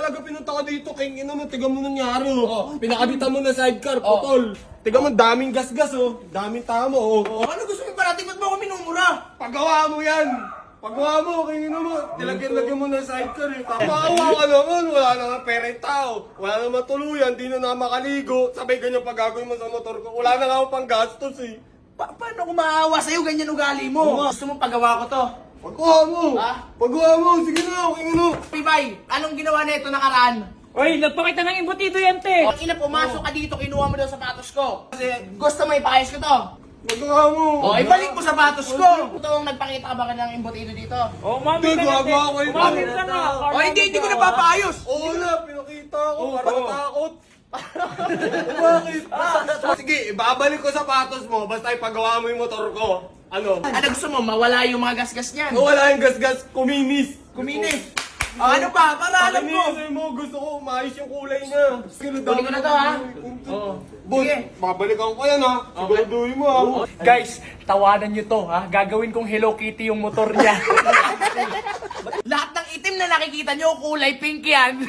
talaga pinunta ka dito, King. Ino mo, tiga mo nangyari, oh. Pinakabitan mo na sidecar, putol. Tiga mo, daming gasgas, oh. Daming tamo, oh. Ano gusto mo parating? Ba't mo ako minumura? Paggawa mo yan. Paggawa mo, King, ino mo. Tilagyan mo ng sidecar, eh. Maawa ka naman, wala naman pera yung tao. Wala naman tuluyan, di na makaligo. Sabay ganyan pag gagawin mo sa motor ko. Wala na nga ako pang gastos, eh. Paano ko maawa sa'yo? Ganyan ugali mo. Gusto mo pagawa ko to? Paggawa mo. Ha? Paggawa mo, sige na, King, ino. Pibay, anong ginawa nito nakaraan? Oy, nagpakita ng imbutido yan, te. Ang ina, pumasok ka dito, kinuha mo daw sapatos ko. Kasi gusto mo ipayos ko to. Paggawa mo. O, ibalik mo sapatos ko. Toong nagpakita ka ba ka ng imbutido dito? Oh, umamit Hindi, ka na, te. gagawa ko yun. Umamit ka na. O, hindi ko napapayos. Oo na, pinakita ko. Parang takot. Bakit? Sige, ibabalik ko sapatos mo. Basta ipagawa mo yung motor ko. Ano? Ano gusto mo? Mawala yung mga gasgas niyan. Wala yung gasgas, kuminis. Kuminis. O, ano pa? Para alam mo. Pakinisin mo, gusto ko umayos yung kulay niya. Kunin ko na to, ha? Oo. Boss, Sige. babalikan ko yan, ha? Siguraduhin mo, ha? Guys, tawanan nyo to, ha? Gagawin kong Hello Kitty yung motor niya. Lahat ng itim na nakikita nyo, kulay pink yan.